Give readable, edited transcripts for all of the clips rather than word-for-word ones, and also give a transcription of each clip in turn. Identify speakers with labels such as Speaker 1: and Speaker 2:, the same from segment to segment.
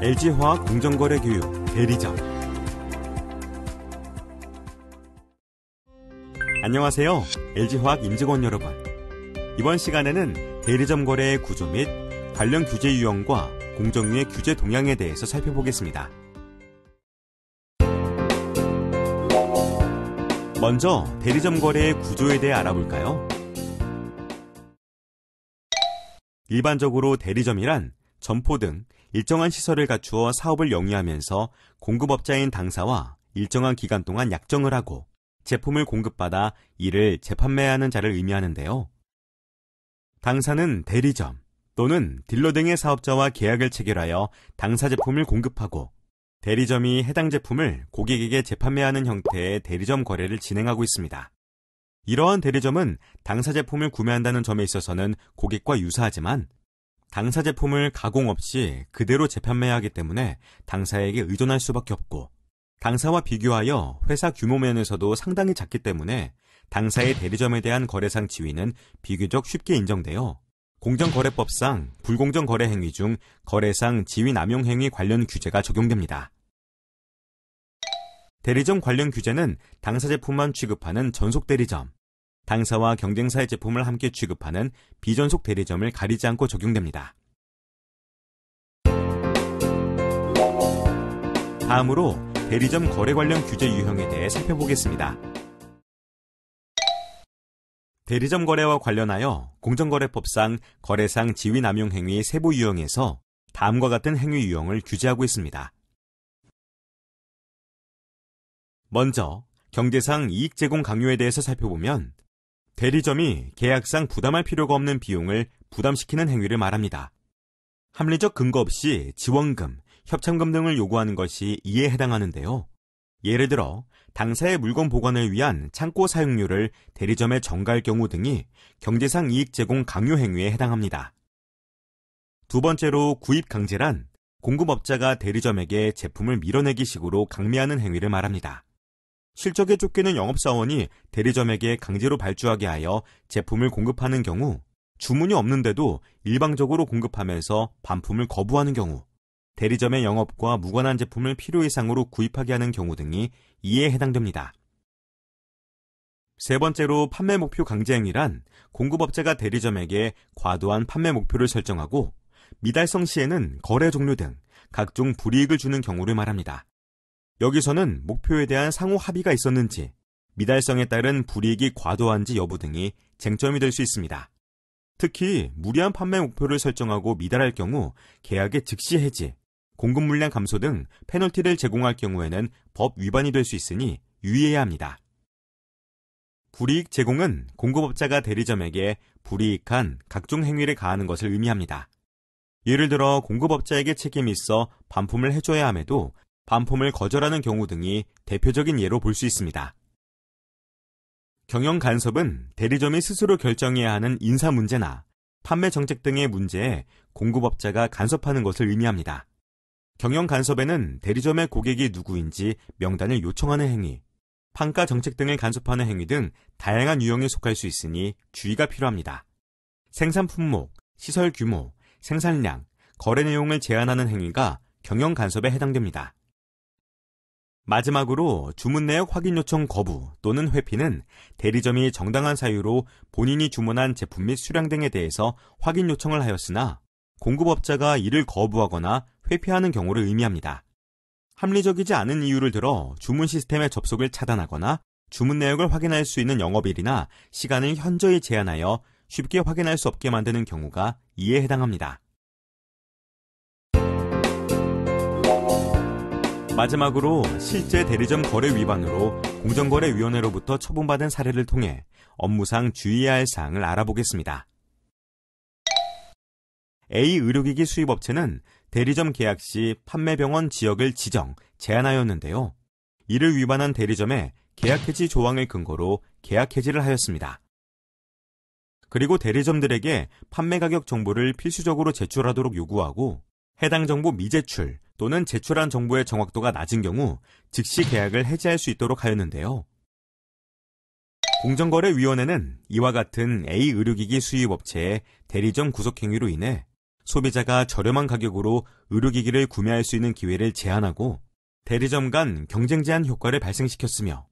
Speaker 1: LG화학 공정거래교육 대리점. 안녕하세요. LG화학 임직원 여러분. 이번 시간에는 대리점 거래의 구조 및 관련 규제 유형과 공정위의 규제 동향에 대해서 살펴보겠습니다. 먼저 대리점 거래의 구조에 대해 알아볼까요? 일반적으로 대리점이란 점포 등 일정한 시설을 갖추어 사업을 영위하면서 공급업자인 당사와 일정한 기간 동안 약정을 하고 제품을 공급받아 이를 재판매하는 자를 의미하는데요. 당사는 대리점 또는 딜러 등의 사업자와 계약을 체결하여 당사 제품을 공급하고 대리점이 해당 제품을 고객에게 재판매하는 형태의 대리점 거래를 진행하고 있습니다. 이러한 대리점은 당사 제품을 구매한다는 점에 있어서는 고객과 유사하지만 당사 제품을 가공 없이 그대로 재판매하기 때문에 당사에게 의존할 수밖에 없고 당사와 비교하여 회사 규모 면에서도 상당히 작기 때문에 당사의 대리점에 대한 거래상 지위는 비교적 쉽게 인정되어 공정거래법상 불공정 거래 행위 중 거래상 지위 남용 행위 관련 규제가 적용됩니다. 대리점 관련 규제는 당사 제품만 취급하는 전속 대리점, 당사와 경쟁사의 제품을 함께 취급하는 비전속 대리점을 가리지 않고 적용됩니다. 다음으로 대리점 거래 관련 규제 유형에 대해 살펴보겠습니다. 대리점 거래와 관련하여 공정거래법상 거래상 지위 남용 행위 세부 유형에서 다음과 같은 행위 유형을 규제하고 있습니다. 먼저 경제상 이익 제공 강요에 대해서 살펴보면 대리점이 계약상 부담할 필요가 없는 비용을 부담시키는 행위를 말합니다. 합리적 근거 없이 지원금, 협찬금 등을 요구하는 것이 이에 해당하는데요. 예를 들어 당사의 물건 보관을 위한 창고 사용료를 대리점에 전가할 경우 등이 경제상 이익 제공 강요 행위에 해당합니다. 두 번째로 구입 강제란 공급업자가 대리점에게 제품을 밀어내기 식으로 강매하는 행위를 말합니다. 실적에 쫓기는 영업사원이 대리점에게 강제로 발주하게 하여 제품을 공급하는 경우, 주문이 없는데도 일방적으로 공급하면서 반품을 거부하는 경우, 대리점의 영업과 무관한 제품을 필요 이상으로 구입하게 하는 경우 등이 이에 해당됩니다. 세 번째로 판매 목표 강제 행위란 공급업자가 대리점에게 과도한 판매 목표를 설정하고 미달성 시에는 거래 종료 등 각종 불이익을 주는 경우를 말합니다. 여기서는 목표에 대한 상호 합의가 있었는지, 미달성에 따른 불이익이 과도한지 여부 등이 쟁점이 될 수 있습니다. 특히 무리한 판매 목표를 설정하고 미달할 경우 계약의 즉시 해지, 공급 물량 감소 등 페널티를 제공할 경우에는 법 위반이 될 수 있으니 유의해야 합니다. 불이익 제공은 공급업자가 대리점에게 불이익한 각종 행위를 가하는 것을 의미합니다. 예를 들어 공급업자에게 책임이 있어 반품을 해줘야 함에도 반품을 거절하는 경우 등이 대표적인 예로 볼 수 있습니다. 경영 간섭은 대리점이 스스로 결정해야 하는 인사 문제나 판매 정책 등의 문제에 공급업자가 간섭하는 것을 의미합니다. 경영 간섭에는 대리점의 고객이 누구인지 명단을 요청하는 행위, 판가 정책 등을 간섭하는 행위 등 다양한 유형에 속할 수 있으니 주의가 필요합니다. 생산 품목, 시설 규모, 생산량, 거래 내용을 제한하는 행위가 경영 간섭에 해당됩니다. 마지막으로 주문 내역 확인 요청 거부 또는 회피는 대리점이 정당한 사유로 본인이 주문한 제품 및 수량 등에 대해서 확인 요청을 하였으나 공급업자가 이를 거부하거나 회피하는 경우를 의미합니다. 합리적이지 않은 이유를 들어 주문 시스템의 접속을 차단하거나 주문 내역을 확인할 수 있는 영업일이나 시간을 현저히 제한하여 쉽게 확인할 수 없게 만드는 경우가 이에 해당합니다. 마지막으로 실제 대리점 거래 위반으로 공정거래위원회로부터 처분받은 사례를 통해 업무상 주의해야 할 사항을 알아보겠습니다. A 의료기기 수입업체는 대리점 계약 시 판매병원 지역을 제한하였는데요. 이를 위반한 대리점에 계약 해지 조항을 근거로 계약 해지를 하였습니다. 그리고 대리점들에게 판매 가격 정보를 필수적으로 제출하도록 요구하고 해당 정보 미제출 또는 제출한 정보의 정확도가 낮은 경우 즉시 계약을 해지할 수 있도록 하였는데요. 공정거래위원회는 이와 같은 A 의료기기 수입업체의 대리점 구속행위로 인해 소비자가 저렴한 가격으로 의료기기를 구매할 수 있는 기회를 제한하고 대리점 간 경쟁 제한 효과를 발생시켰으며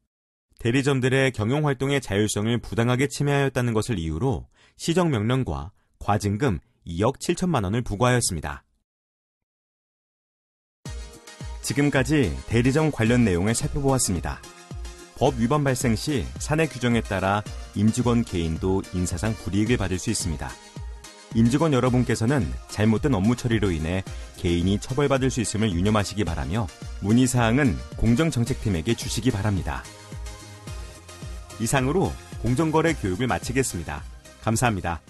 Speaker 1: 대리점들의 경영활동의 자율성을 부당하게 침해하였다는 것을 이유로 시정명령과 과징금 2억 7천만 원을 부과하였습니다. 지금까지 대리점 관련 내용을 살펴보았습니다. 법 위반 발생 시 사내 규정에 따라 임직원 개인도 인사상 불이익을 받을 수 있습니다. 임직원 여러분께서는 잘못된 업무 처리로 인해 개인이 처벌받을 수 있음을 유념하시기 바라며 문의사항은 공정정책팀에게 주시기 바랍니다. 이상으로 공정거래 교육을 마치겠습니다. 감사합니다.